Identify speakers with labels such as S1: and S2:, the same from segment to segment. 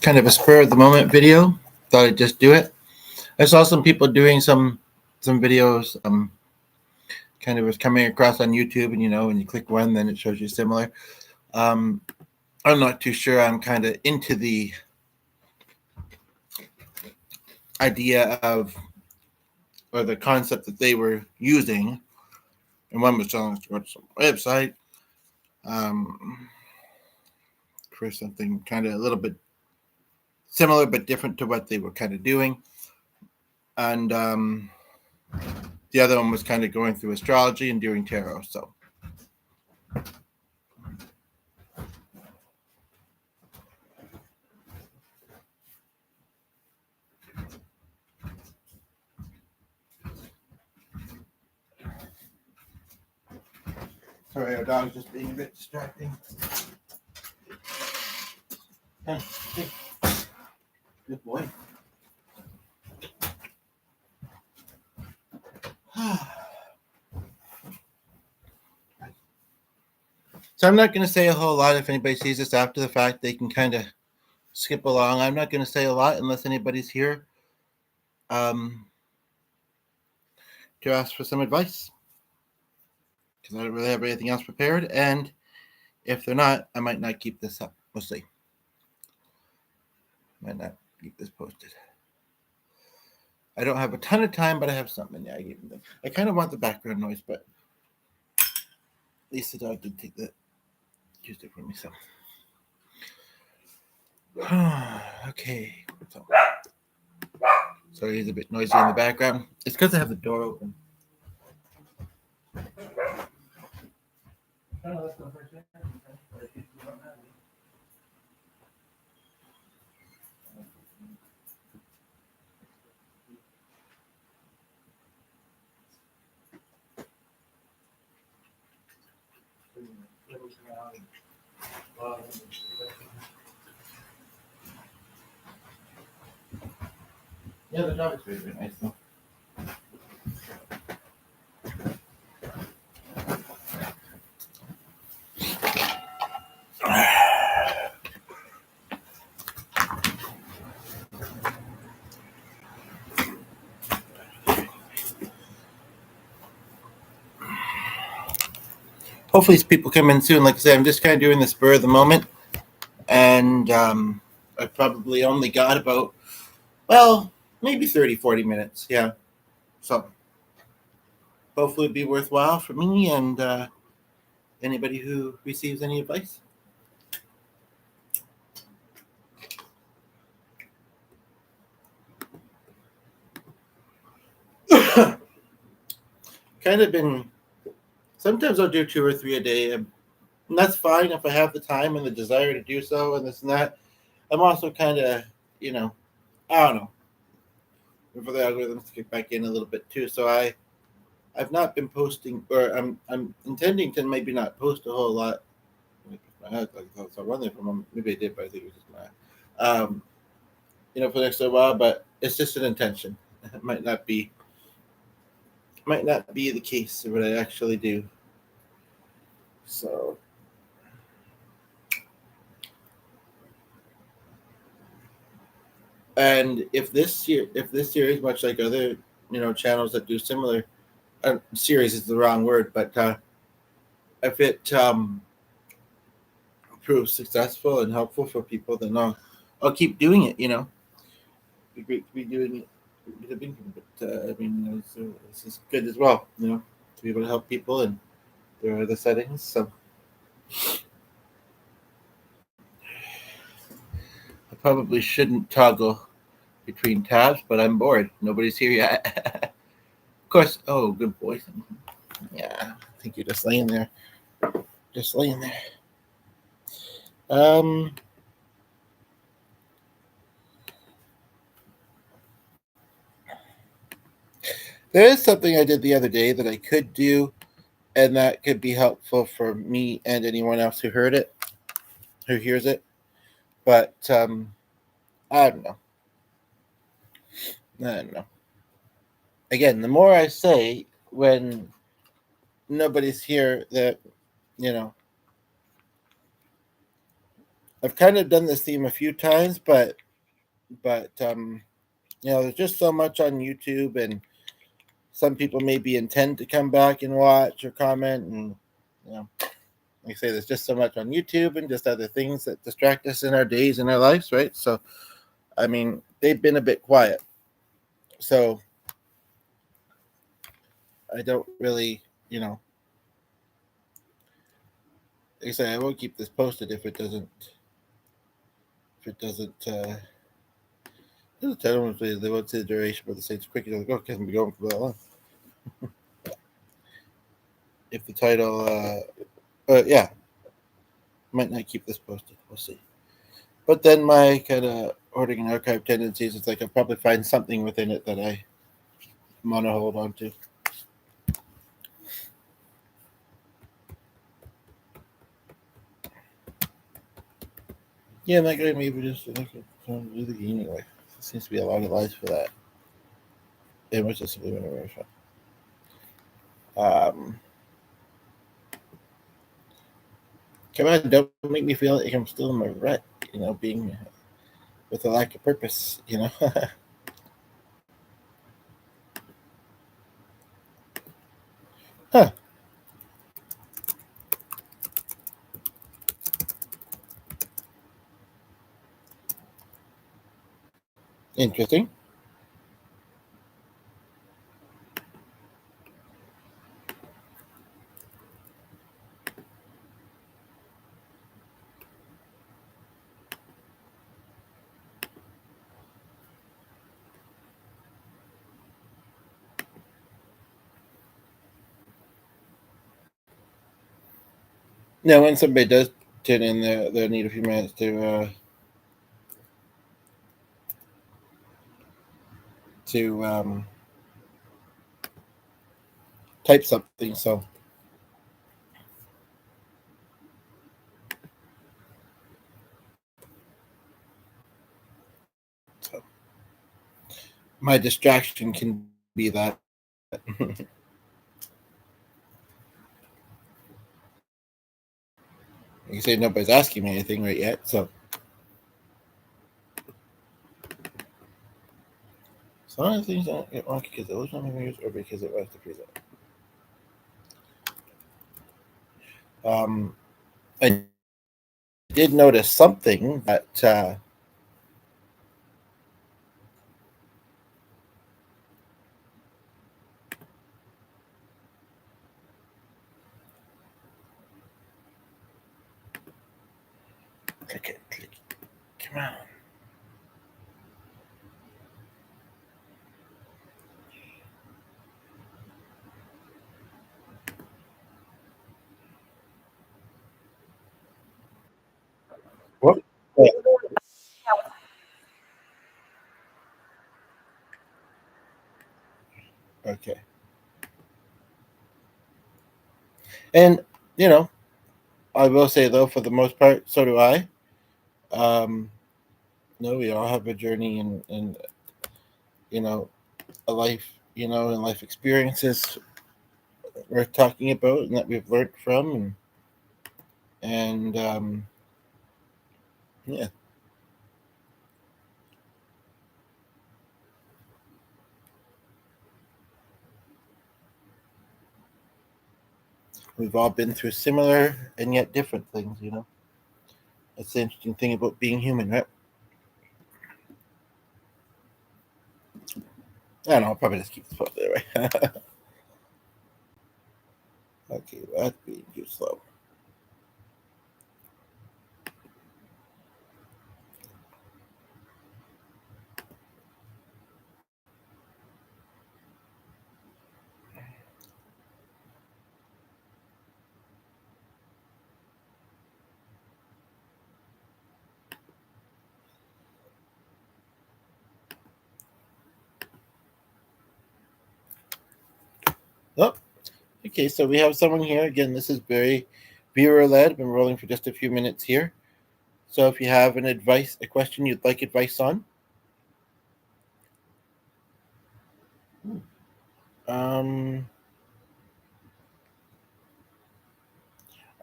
S1: kind of a spur of the moment video. Thought I'd just do it. I saw some people doing some videos. Kind of was coming across on YouTube, and when you click one, then it shows you similar. I'm not too sure. I'm kind of into the idea of, or the concept that they were using, and one was telling us to go to some website for something kind of a little bit similar but different to what they were kind of doing, and the other one was kind of going through astrology and doing tarot. So sorry, our dog's just being a bit distracting. Hey, good boy. So I'm not going to say a whole lot. If anybody sees this after the fact, they can kind of skip along. I'm not going to say a lot unless anybody's here to ask for some advice, because I don't really have anything else prepared. And if they're not, I might not keep this up. We'll see. Might not keep this posted. I don't have a ton of time, but I have something. Yeah, I kind of want the background noise, but at least the dog did take that. Used it for me, so. Okay. Sorry, he's a bit noisy in the background. It's because I have the door open. Let's go for a second. Yeah, the dog is very, very nice though. Hopefully people come in soon. Like I said, I'm just kind of doing the spur of the moment, and I probably only got about, well, maybe 30-40 minutes. Yeah, so hopefully it'll be worthwhile for me and anybody who receives any advice. Kind of been, sometimes I'll do 2 or 3 a day, and that's fine if I have the time and the desire to do so and this and that. I'm also kind of, I don't know, for the algorithms to get back in a little bit too. So I've not been posting, or I'm intending to maybe not post a whole lot. My head, like, I'll run there from, maybe I did, but I think it was just my, for the next little while. But it's just an intention. It might not be the case of what I actually do. So. And if this series, much like other channels that do similar, series is the wrong word, but if it proves successful and helpful for people, then I'll keep doing it. It'd be great to be doing it. But I mean, this is good as well. To be able to help people, and there are other settings. So I probably shouldn't toggle between tabs, but I'm bored. Nobody's here yet. Of course. Oh, good boy. Yeah, I think you're just laying there. Just laying there. There is something I did the other day that I could do, and that could be helpful for me and anyone else who hears it. But I don't know. Again, the more I say when nobody's here, that I've kind of done this theme a few times, but there's just so much on YouTube, and some people maybe intend to come back and watch or comment, and you know, like I say, there's just so much on YouTube and just other things that distract us in our days and our lives, right? So, I mean, they've been a bit quiet, so I don't really, like I say, I won't keep this posted if it doesn't. If it doesn't. The title was they won't say the duration, but the Saints quick. Like, oh, can't be going for that long. If the title, yeah, might not keep this posted. We'll see. But then my kind of hoarding and archive tendencies, it's like I'll probably find something within it that I want to hold on to. Yeah, that guy maybe just like do the game anyway. There seems to be a lot of lies for that. It was just a little bit. Come on, don't make me feel like I'm still in my rut. Being with a lack of purpose. Huh. Interesting. Now, when somebody does tune in, they'll need a few minutes to type something. So my distraction can be that. You say nobody's asking me anything right yet, so some of the things don't get wrong because it was on my fingers or because it was the freezer. I did notice something that click it. Come on. What? Okay. And you know, I will say though, for the most part, so do I. Um, no, we all have a journey and you know a life, and life experiences worth talking about and that we've learned from, and yeah, we've all been through similar and yet different things. That's the interesting thing about being human, right? I don't know. I'll probably just keep this up there, right? Okay, that's being too slow. Oh, okay. So we have someone here again. This is very viewer led. Been rolling for just a few minutes here. So if you have a question you'd like advice on, um,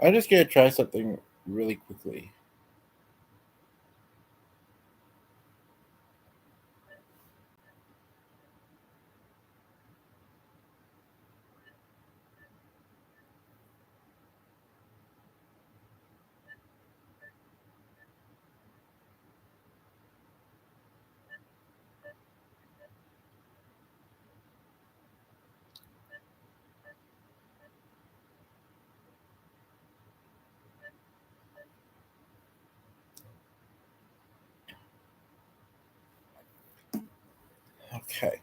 S1: I'm just gonna try something really quickly. Okay.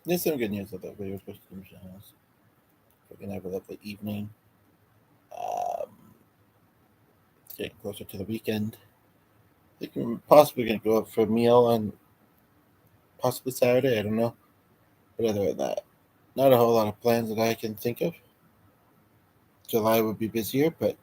S1: There's some good news that that video was posted to Michelle's. We're gonna have a lovely evening. Um, it's getting closer to the weekend. I think we're possibly gonna go out for a meal on possibly Saturday. I don't know. But other than that, not a whole lot of plans that I can think of. July would be busier, but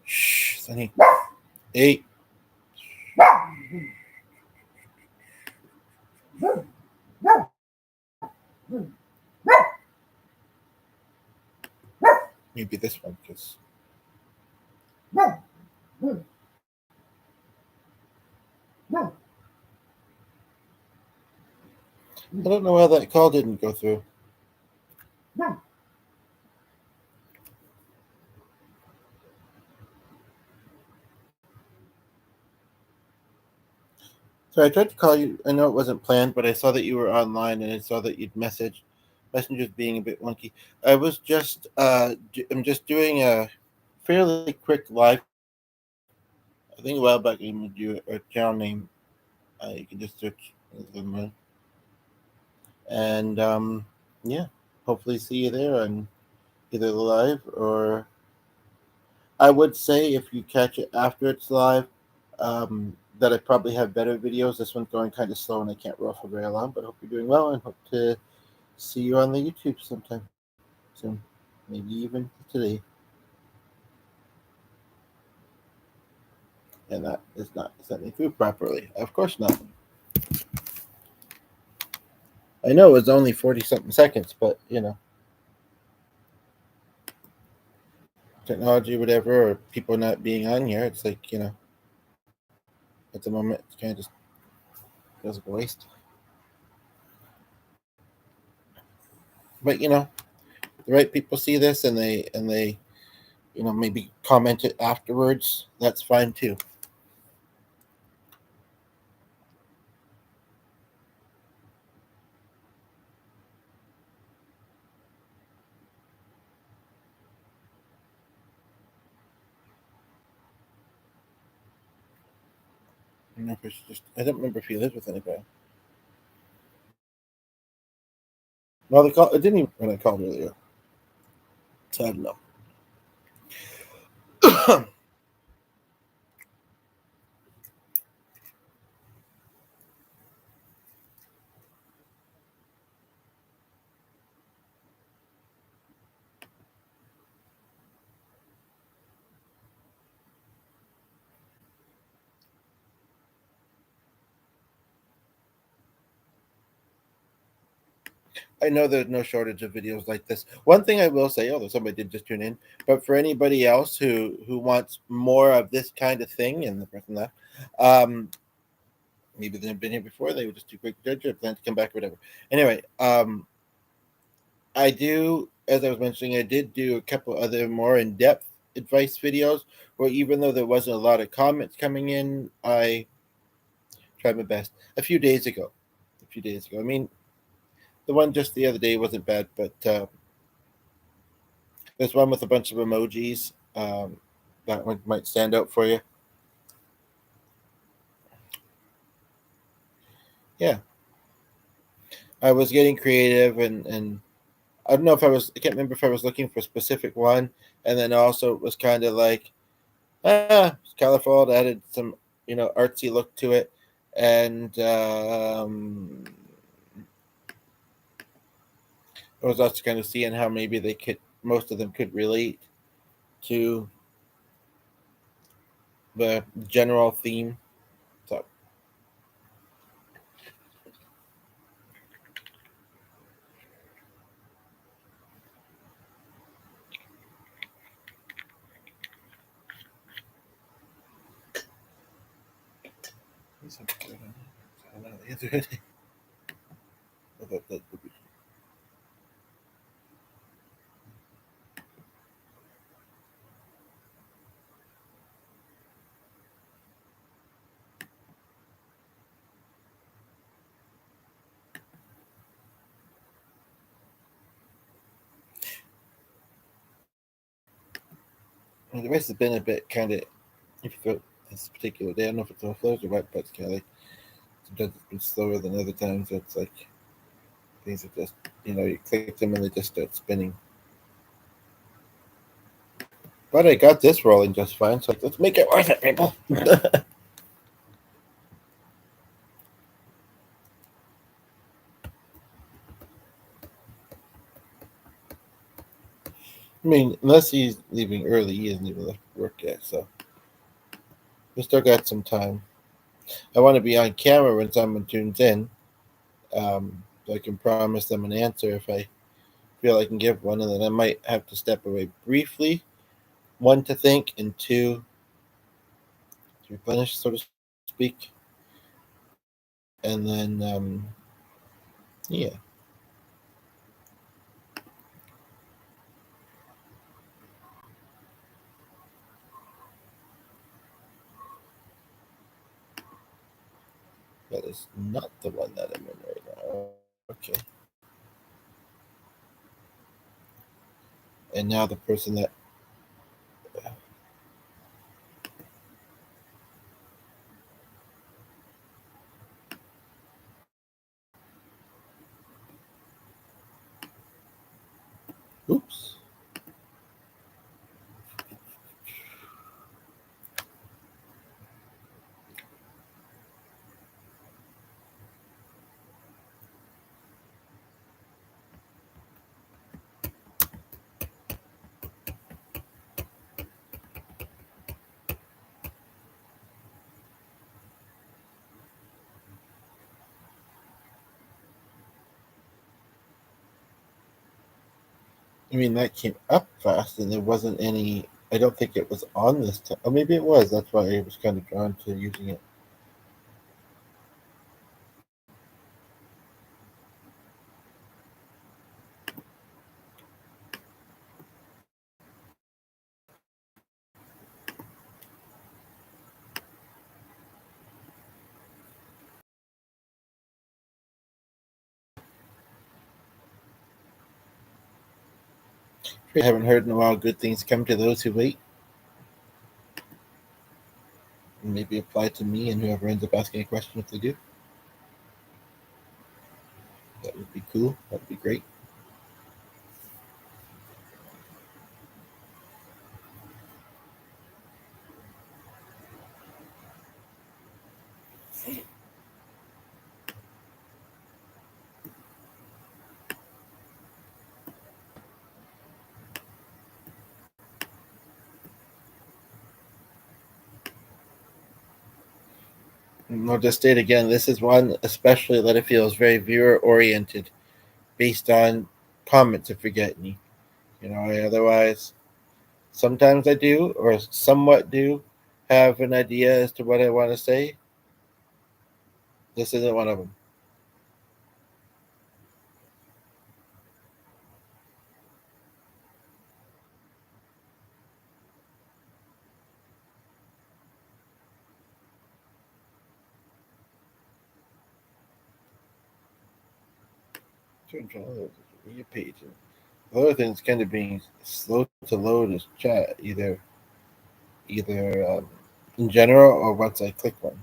S1: shh, Sonny. Hey, maybe this one because I don't know why that call didn't go through. So I tried to call you. I know it wasn't planned, but I saw that you were online and I saw that you'd messaged. Messenger's being a bit wonky. I was just I'm just doing a fairly quick live. I think a while back you would do a channel name. You can just search and yeah, hopefully see you there on either live or I would say if you catch it after it's live, that I probably have better videos. This one's going kind of slow and I can't roll for very long, but I hope you're doing well and hope to see you on the YouTube sometime soon, maybe even today. And that is not sending through properly. Of course not. I know it was only 40 something seconds, but technology, whatever, or people not being on here, it's like, at the moment, it kind of just feels like a waste. But, the right people see this and they maybe comment it afterwards, that's fine too. I don't know if it's just, I don't remember if he lives with anybody. Well, it didn't even when I called earlier. So I don't know. I know there's no shortage of videos like this. One thing I will say, although somebody did just tune in, but for anybody else who wants more of this kind of thing, and the person left, maybe they've been here before, they were just too quick to judge it, plan to come back, or whatever. Anyway, I do, as I was mentioning, I did do a couple other more in-depth advice videos where even though there wasn't a lot of comments coming in, I tried my best. A few days ago. I mean, the one just the other day wasn't bad, but there's one with a bunch of emojis. That one might stand out for you. Yeah. I was getting creative and I don't know if I can't remember if I was looking for a specific one. And then also it was kind of like, it's colorful. It added some, artsy look to it. And I was also kind of seeing how maybe most of them could relate to the general theme. So, And the rest has been a bit kind of, if you throw this particular day, I don't know if it's overflows or what, but it's kind of like sometimes it's been slower than other times. So it's like things are just, you click them and they just start spinning. But I got this rolling just fine, so let's make it worth it, people. I mean, unless he's leaving early, he hasn't even left work yet, so we still got some time. I want to be on camera when someone tunes in, so I can promise them an answer if I feel I can give one, and then I might have to step away briefly, one to think, and two to replenish, so to speak, and then yeah. That is not the one that I'm in right now. Okay. And now the person that oops. I mean, that came up fast, and there wasn't any. I don't think it was on this time. Or maybe it was. That's why I was kind of drawn to using it. I haven't heard in a while. Good things come to those who wait. And maybe apply to me and whoever ends up asking a question if they do. That would be cool. That would be great. And I'll just state again, this is one especially that I feel is very viewer oriented based on comments if we get any. Otherwise sometimes I do or somewhat do have an idea as to what I want to say. This isn't one of them. Your page. The other thing that's kind of being slow to load is chat, either in general or once I click one.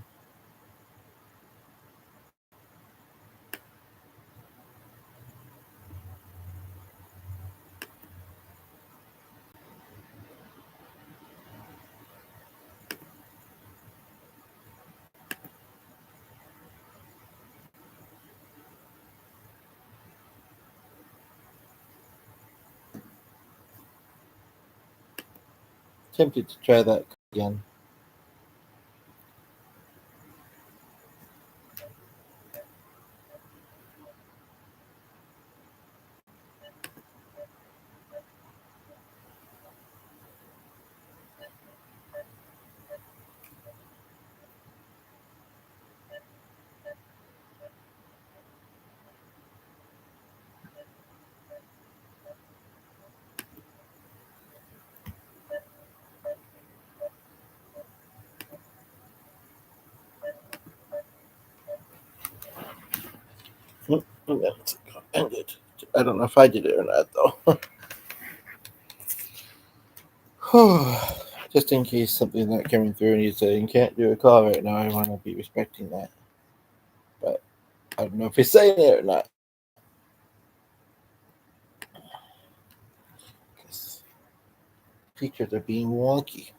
S1: Tempted to try that again. That's ended. I don't know if I did it or not though. just in case something's not coming through and you say you can't do a call right now. I want to be respecting that, but I don't know if he's saying it or not. Features are being wonky.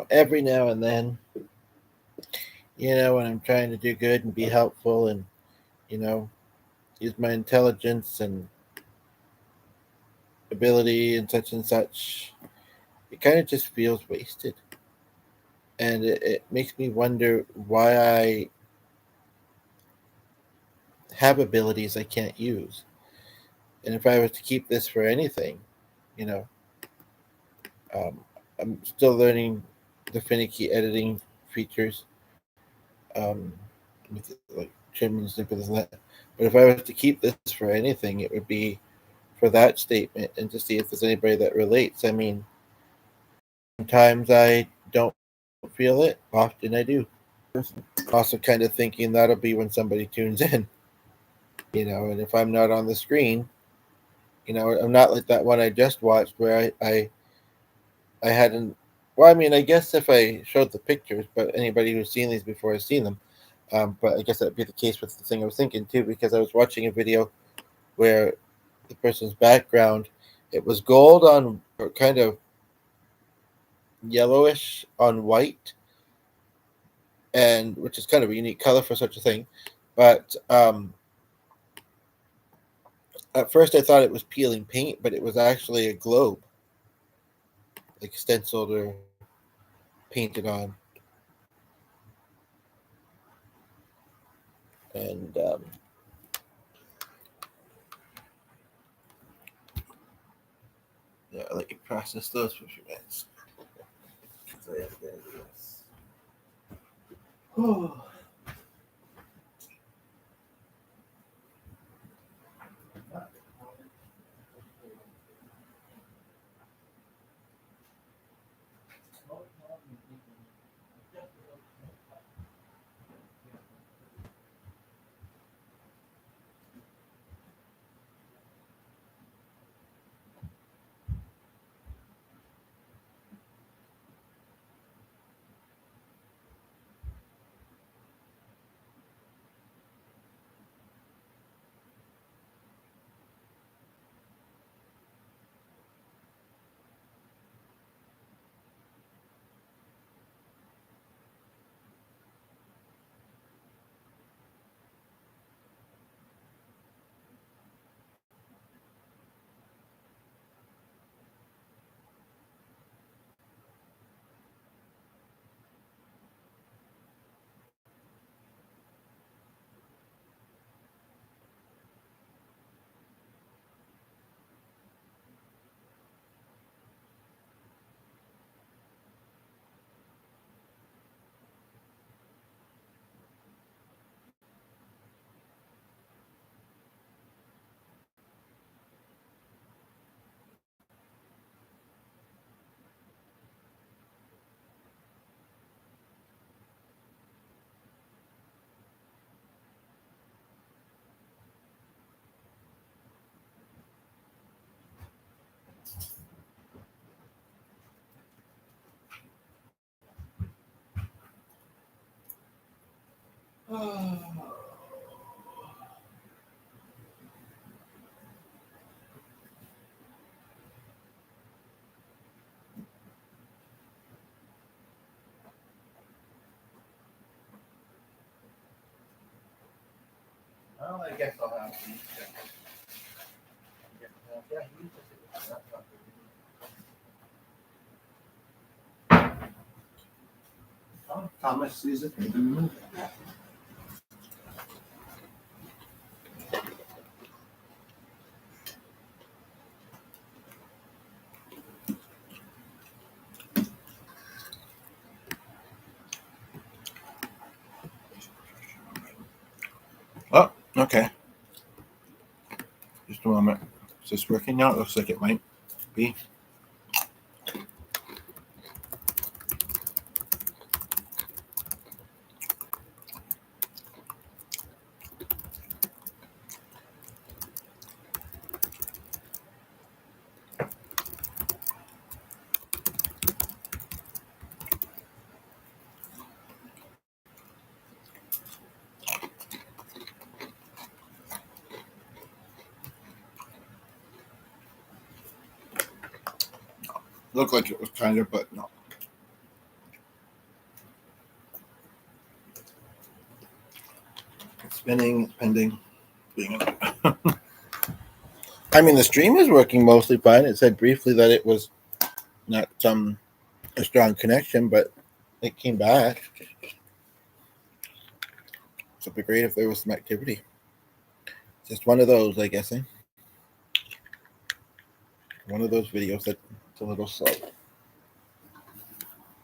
S1: Every now and then, when I'm trying to do good and be helpful and, you know, use my intelligence and ability and such, it kind of just feels wasted. And it makes me wonder why I have abilities I can't use. And if I was to keep this for anything, you know, um, I'm still learning the finicky editing features, with like trim and snippets and that. But if I was to keep this for anything, it would be for that statement and to see if there's anybody that relates. I mean, sometimes I don't feel it, often I do. Also, kind of thinking that'll be when somebody tunes in, and if I'm not on the screen, I'm not like that one I just watched where I hadn't. Well, I mean, I guess if I showed the pictures, but anybody who's seen these before has seen them. But I guess that'd be the case with the thing I was thinking too, because I was watching a video where the person's background, it was gold on, or kind of yellowish on white, and which is kind of a unique color for such a thing. But at first I thought it was peeling paint, but it was actually a globe, like stenciled or painted on. And yeah, I'll let you process those for a few minutes. So yeah, there it is. Well, I guess I'll have to. Yeah, Thomas sees it. Oh, okay. Just a moment. Is this working now? It looks like it might be. Looked like it was kind of, but no. It's spinning, pending. I mean, the stream is working mostly fine. It said briefly that it was not a strong connection, but it came back. So it'd be great if there was some activity. Just one of those, I guess. One of those videos that's a little slow.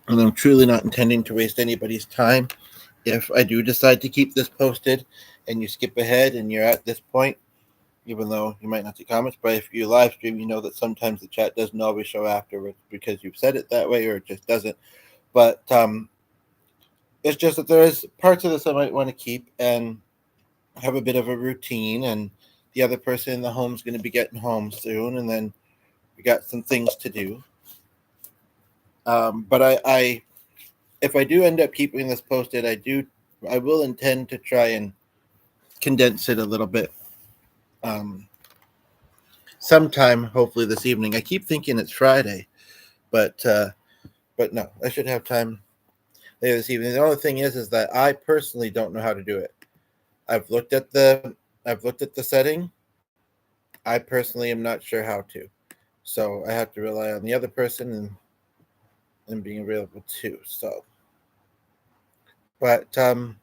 S1: And I'm truly not intending to waste anybody's time. If I do decide to keep this posted and you skip ahead and you're at this point, even though you might not see comments, but if you live stream, you know that sometimes the chat doesn't always show afterwards because you've said it that way or it just doesn't. But it's just that there is parts of this I might want to keep and have a bit of a routine, and the other person in the home is going to be getting home soon, and then we got some things to do. But I if I do end up keeping this posted, I will intend to try and condense it a little bit. Sometime, hopefully this evening. I keep thinking it's Friday, but no, I should have time later this evening. The only thing is that I personally don't know how to do it. I've looked at the setting. I personally am not sure how to, so I have to rely on the other person and being available too. So, but can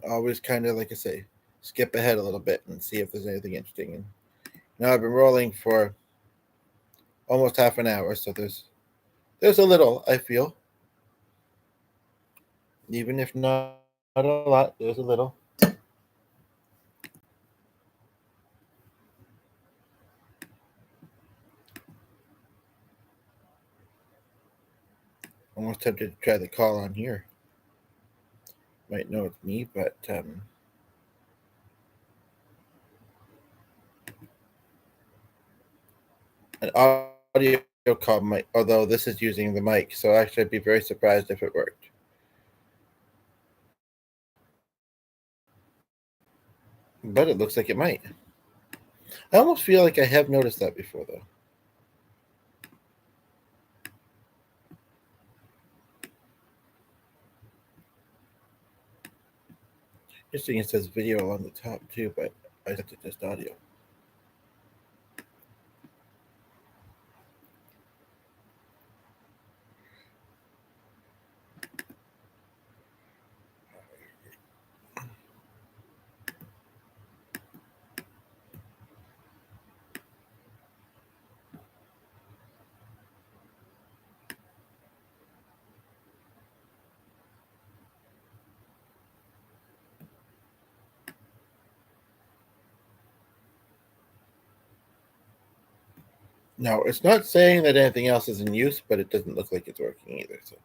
S1: always kind of, like I say, skip ahead a little bit and see if there's anything interesting. And now I've been rolling for almost half an hour, so there's a little, I feel, even if not a lot, there's a little. Almost tempted to try the call on here. Might know it's me, but an audio call might, although this is using the mic, so actually I'd be very surprised if it worked. But it looks like it might. I almost feel like I have noticed that before, though. Interesting, it says video on the top too, but I set it just audio. No, it's not saying that anything else is in use, but it doesn't look like it's working either. So,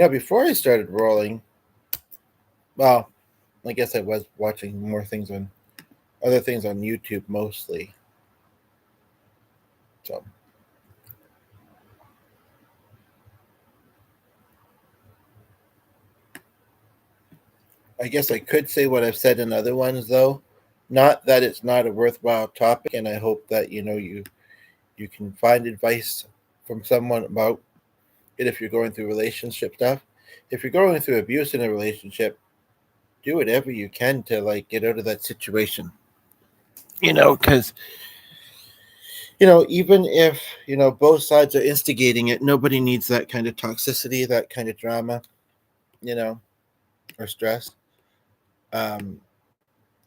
S1: before I started rolling, well, I guess I was watching more things on other things on YouTube mostly. So, I guess I could say what I've said in other ones, though. Not that it's not a worthwhile topic, and I hope that you can find advice from someone about And if you're going through relationship stuff, if you're going through abuse in a relationship, do whatever you can to like get out of that situation. Because even if both sides are instigating it, nobody needs that kind of toxicity, that kind of drama, you know, or stress. Um,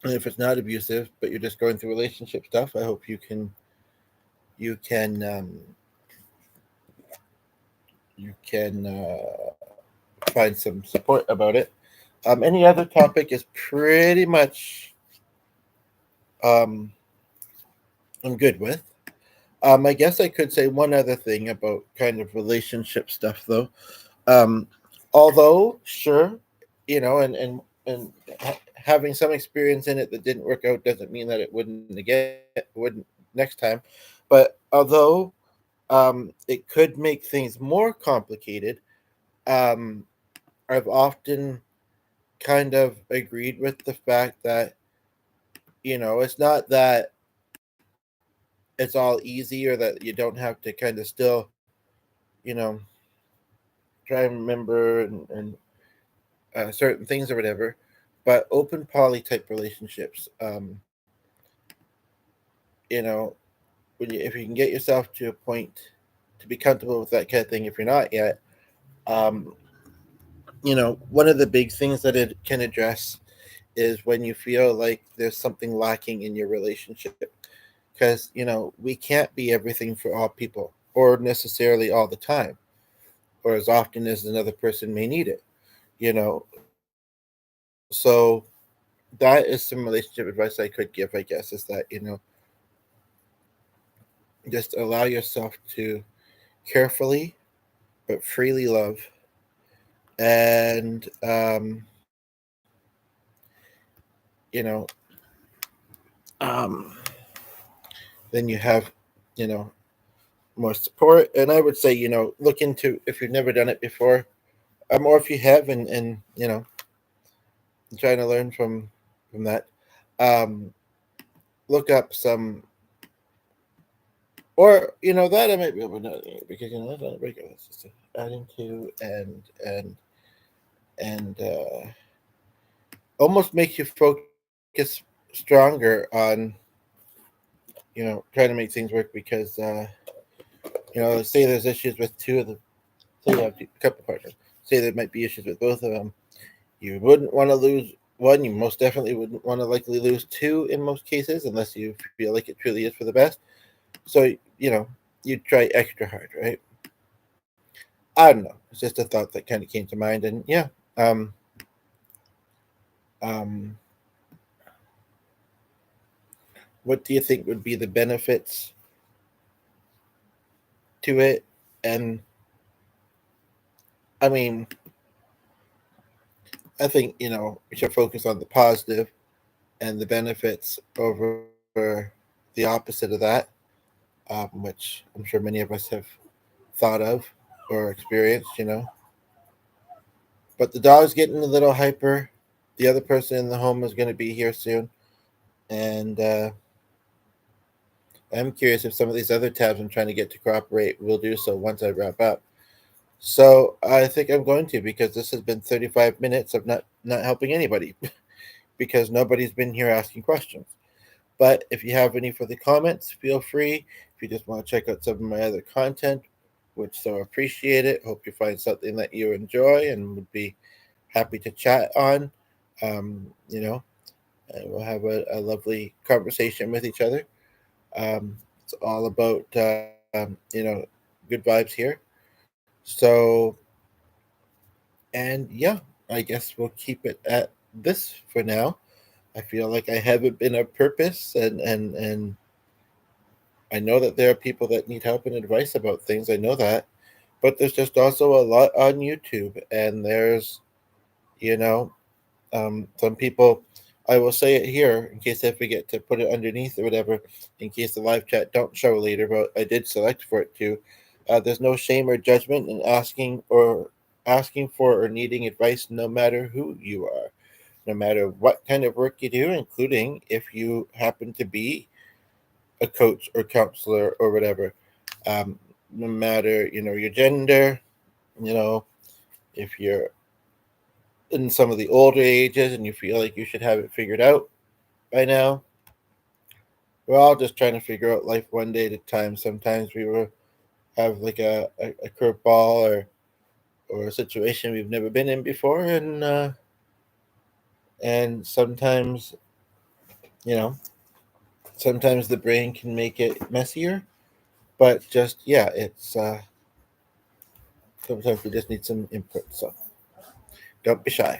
S1: and if it's not abusive, but you're just going through relationship stuff, I hope you can find some support about it. Any other topic is pretty much um, I'm good with. I guess I could say one other thing about kind of relationship stuff, though. Um, Although, sure, and having some experience in it that didn't work out doesn't mean that it wouldn't next time. But although it could make things more complicated, um, I've often kind of agreed with the fact that it's not that it's all easy or that you don't have to kind of still you know try and remember and certain things or whatever. But open poly type relationships, you know, if you can get yourself to a point to be comfortable with that kind of thing, if you're not yet, um, one of the big things that it can address is when you feel like there's something lacking in your relationship. Because, we can't be everything for all people or necessarily all the time or as often as another person may need it, So that is some relationship advice I could give, I guess, is that, just allow yourself to carefully but freely love. And, you know, um, then you have, you know, more support. And I would say, look into if you've never done it before, or if you have, and trying to learn from that. Um, Look up some, or that I might be able to know because that's not a regular. It's just adding to and almost makes you focus stronger on trying to make things work because say there's issues with two of the say you have a couple partners. Say there might be issues with both of them. You wouldn't want to lose one. You most definitely wouldn't want to likely lose two in most cases unless you feel like it truly is for the best. So, you try extra hard, right? I don't know. It's just a thought that kind of came to mind. And yeah, um, um, what do you think would be the benefits to it? And I mean, I think, we should focus on the positive and the benefits over the opposite of that, which I'm sure many of us have thought of or experienced. But the dog's getting a little hyper. The other person in the home is going to be here soon. And I'm curious if some of these other tabs I'm trying to get to cooperate will do so once I wrap up. So I think I'm going to because this has been 35 minutes of not helping anybody because nobody's been here asking questions. But if you have any further comments, feel free. If you just want to check out some of my other content, which so appreciate it. Hope you find something that you enjoy and would be happy to chat on. You know, and we'll have a lovely conversation with each other. It's all about good vibes here. So, and yeah, I guess we'll keep it at this for now. I feel like I haven't been a purpose, and I know that there are people that need help and advice about things. I know that, but there's just also a lot on YouTube, and there's you know some people. I will say it here in case I forget to put it underneath or whatever, in case the live chat don't show later. But I did select for it too. There's no shame or judgment in asking for or needing advice, no matter who you are, no matter what kind of work you do, including if you happen to be a coach or counselor or whatever. No matter your gender, You know, if you're in some of the older ages and you feel like you should have it figured out by now, we're all just trying to figure out life one day at a time. Sometimes we will have like a curveball or a situation we've never been in before, and sometimes, you know, sometimes the brain can make it messier. But just yeah, it's sometimes we just need some input. So don't be shy.